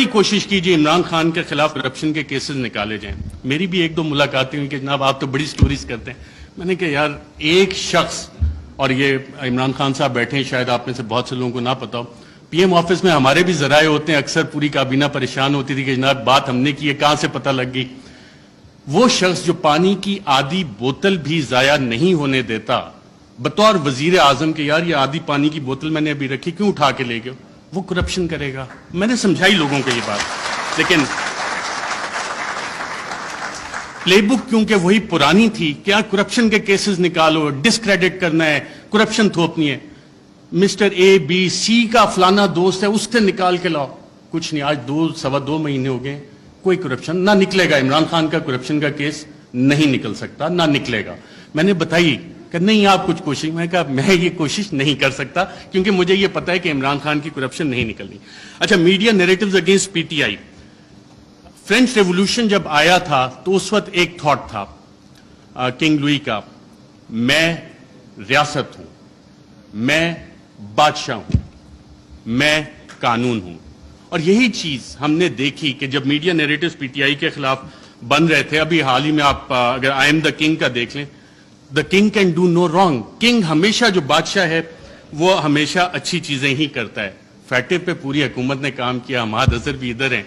کوشش کیجیے عمران خان کے خلاف کرپشن کے کیسز نکالے جائیں. میری بھی ایک دو ملاقاتیں ہوئی کہ جناب آپ تو بڑی سٹوریز کرتے ہیں. میں نے کہا یار ایک شخص, اور یہ عمران خان صاحب بیٹھے ہیں, شاید آپ میں سے بہت سے لوگوں کو نہ پتا ہو, پی ایم آفس میں ہمارے بھی ذرائع ہوتے ہیں, اکثر پوری کابینہ پریشان ہوتی تھی کہ جناب بات ہم نے کی ہے کہاں سے پتہ لگ گئی. وہ شخص جو پانی کی آدھی بوتل بھی ضائع نہیں ہونے دیتا بطور وزیر اعظم کے, یار یہ آدھی پانی کی بوتل میں نے ابھی رکھی کیوں اٹھا کے لے گئے, وہ کرپشن کرے گا. میں نے سمجھائی لوگوں کو یہ بات, لیکن پلے بک کیونکہ وہی پرانی تھی, کیا کرپشن کے کیسز نکالو, ڈسکریڈٹ کرنا ہے, کرپشن تھوپنی ہے. مسٹر اے بی سی کا فلانا دوست ہے اس سے نکال کے لاؤ, کچھ نہیں. آج 2 مہینے ہو گئے, کوئی کرپشن نہ نکلے گا. عمران خان کا کرپشن کا کیس نہیں نکل سکتا, نہ نکلے گا. میں نے بتائی کہ نہیں آپ کچھ کوشش, میں کہا میں یہ کوشش نہیں کر سکتا کیونکہ مجھے یہ پتا ہے کہ عمران خان کی کرپشن نہیں نکلنی. اچھا, media narratives against P T I. French revolution جب آیا تھا تو اس وقت ایک تھاٹ تھا کنگ لوئی کا, میں ریاست ہوں, میں بادشاہ ہوں, میں قانون ہوں. اور یہی چیز ہم نے دیکھی کہ جب media narratives P T I کے خلاف بن رہے تھے, ابھی حال ہی میں آپ اگر آئی ایم دا کنگ کا دیکھ لیں, the king can do no wrong. King ہمیشہ, جو بادشاہ ہے وہ ہمیشہ اچھی چیزیں ہی کرتا ہے. فیٹو پہ پوری حکومت نے کام کیا, ہماد اظہر بھی ادھر ہیں,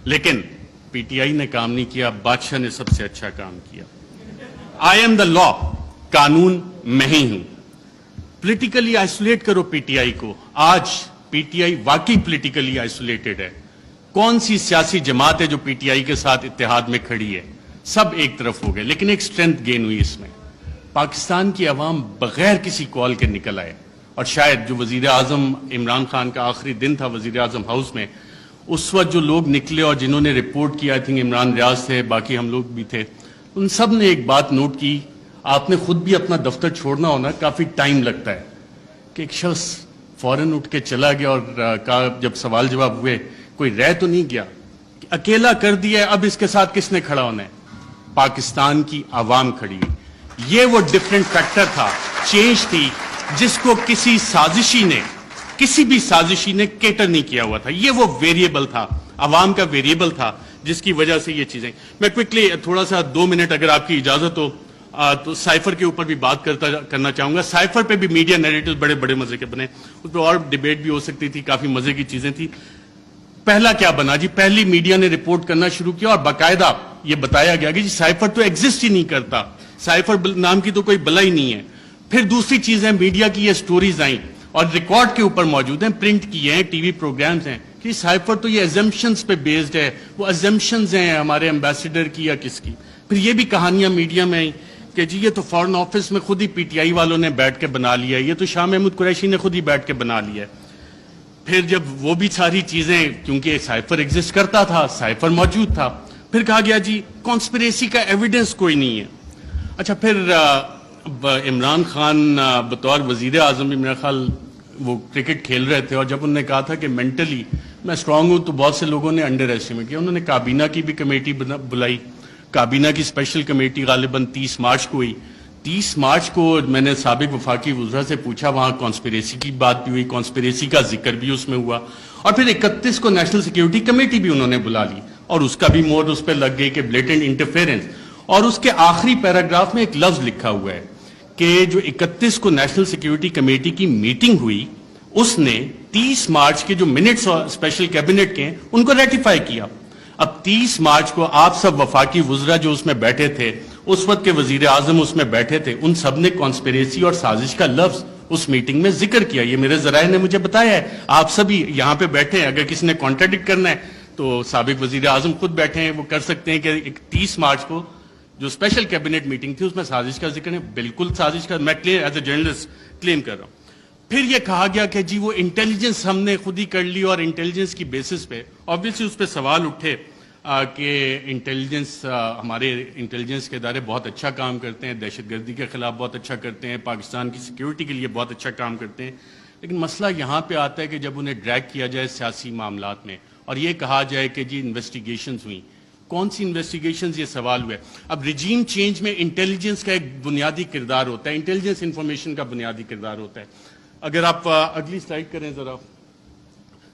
لیکن پی ٹی آئی نے کام نہیں کیا, بادشاہ نے سب سے اچھا کام کیا. آئی ایم دا لا, قانون میں ہی ہوں. پولیٹیکلی آئسولیٹ کرو پی ٹی آئی کو. آج پی ٹی آئی واقعی پولیٹیکلی آئسولیٹڈ ہے. کون سی سیاسی جماعت ہے جو پی ٹی آئی کے ساتھ اتحاد میں کھڑی ہے؟ سب ایک طرف ہو گئے, لیکن ایک اسٹرینتھ گین ہوئی اس میں. پاکستان کی عوام بغیر کسی کال کے نکل آئے, اور شاید جو وزیر اعظم عمران خان کا آخری دن تھا وزیر اعظم ہاؤس میں, اس وقت جو لوگ نکلے اور جنہوں نے رپورٹ کیا, آئی تھنک عمران ریاض تھے, باقی ہم لوگ بھی تھے, ان سب نے ایک بات نوٹ کی. آپ نے خود بھی اپنا دفتر چھوڑنا ہونا, کافی ٹائم لگتا ہے, کہ ایک شخص فوراً اٹھ کے چلا گیا اور کہا, جب سوال جواب ہوئے, کوئی رہ تو نہیں گیا, اکیلا کر دیا ہے, اب اس کے ساتھ کس نے کھڑا ہونا ہے؟ پاکستان کی عوام کھڑی. یہ وہ ڈفرینٹ فیکٹر تھا, چینج تھی, جس کو کسی بھی سازشی نے کیٹر نہیں کیا ہوا تھا. یہ وہ ویریبل تھا, عوام کا ویریبل تھا, جس کی وجہ سے یہ چیزیں. میں کوئکلی تھوڑا سا 2 منٹ اگر آپ کی اجازت ہو تو سائفر کے اوپر بھی بات کرنا چاہوں گا. سائفر پہ بھی میڈیا نیریٹیوز بڑے مزے کے بنے, اس پہ اور ڈیبیٹ بھی ہو سکتی تھی, کافی مزے کی چیزیں تھی. پہلا کیا بنا جی, پہلی میڈیا نے رپورٹ کرنا شروع کیا اور باقاعدہ یہ بتایا گیا کہ جی سائفر تو ایگزسٹ ہی نہیں کرتا, سائفر نام کی تو کوئی بلا ہی نہیں ہے. پھر دوسری چیزیں, میڈیا کی یہ سٹوریز آئیں اور ریکارڈ کے اوپر موجود ہیں, پرنٹ کیے ہیں, ٹی وی پروگرامز ہیں, کہ سائفر تو یہ ایزمپشنز پہ بیسڈ ہے. وہ ایزمپشنز ہیں ہمارے امبیسڈر کی یا کس کی. پھر یہ بھی کہانیاں میڈیا میں آئیں کہ جی یہ تو فارن آفس میں خود ہی پی ٹی آئی والوں نے بیٹھ کے بنا لیا ہے, یہ تو شاہ محمود قریشی نے خود ہی بیٹھ کے بنا لیا ہے. پھر جب وہ بھی ساری چیزیں, کیونکہ سائفر ایگزسٹ کرتا تھا, سائفر موجود تھا, پھر کہا گیا جی کانسپریسی کا ایویڈنس کوئی نہیں ہے. اچھا, پھر عمران خان بطور وزیر اعظم, میرا خیال وہ کرکٹ کھیل رہے تھے, اور جب انہوں نے کہا تھا کہ مینٹلی میں اسٹرانگ ہوں, تو بہت سے لوگوں نے انڈر ایسٹیمیٹ کیا. انہوں نے کابینہ کی بھی کمیٹی بلائی, کابینہ کی اسپیشل کمیٹی غالباً 30 مارچ کو ہوئی. 30 مارچ کو میں نے سابق وفاقی وزراء سے پوچھا, وہاں کانسپریسی کی بات بھی ہوئی, کانسپریسی کا ذکر بھی اس میں ہوا, اور پھر 31 کو نیشنل سیکیورٹی کمیٹی بھی انہوں نے بلا لی, اور اس کا بھی مور اس پہ لگ گئی کہ بلیٹنٹ انٹرفیرنس. اور اس کے آخری پیراگراف میں ایک لفظ لکھا ہوا ہے کہ جو 31 کو نیشنل سیکیورٹی کمیٹی کی میٹنگ ہوئی, اس نے 30 مارچ کے جو منٹس اسپیشل کیبنٹ کے ہیں ان کو ریٹیفائی کیا. اب 30 مارچ کو آپ سب وفاقی وزراء جو اس میں بیٹھے تھے, اس وقت کے وزیر اعظم اس میں بیٹھے تھے, ان سب نے کانسپریسی اور سازش کا لفظ اس میٹنگ میں ذکر کیا. یہ میرے ذرائع نے مجھے بتایا ہے, آپ سبھی یہاں پہ بیٹھے ہیں, اگر کسی نے کانٹراڈکٹ کرنا ہے تو سابق وزیر اعظم خود بیٹھے ہیں, وہ کر سکتے ہیں کہ 30 مارچ کو جو اسپیشل کیبنٹ میٹنگ تھی اس میں سازش کا ذکر ہے. بالکل سازش کا, میں ایز اے جرنلسٹ کلیم کر رہا ہوں. پھر یہ کہا گیا کہ جی وہ انٹیلیجنس ہم نے خود ہی کر لی, اور انٹیلیجنس کی بیسس پہ آبویسلی اس پہ سوال اٹھے کہ انٹیلیجنس, ہمارے انٹیلیجنس کے ادارے بہت اچھا کام کرتے ہیں, دہشت گردی کے خلاف بہت اچھا کرتے ہیں, پاکستان کی سیکیورٹی کے لیے بہت اچھا کام کرتے ہیں. لیکن مسئلہ یہاں پہ آتا ہے کہ جب انہیں ڈریگ کیا جائے سیاسی معاملات میں, اور یہ کہا جائے کہ جی انویسٹیگیشنز ہوئیں, کون سی انویسٹیگیشنز, یہ سوال ہوا ہے. اب ریجیم چینج میں انٹیلیجنس کا ایک بنیادی کردار ہوتا ہے, انٹیلیجنس انفارمیشن کا بنیادی کردار ہوتا ہے. اگر آپ اگلی سلائیڈ کریں ذرا,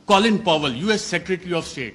Colin Powell, US secretary of state,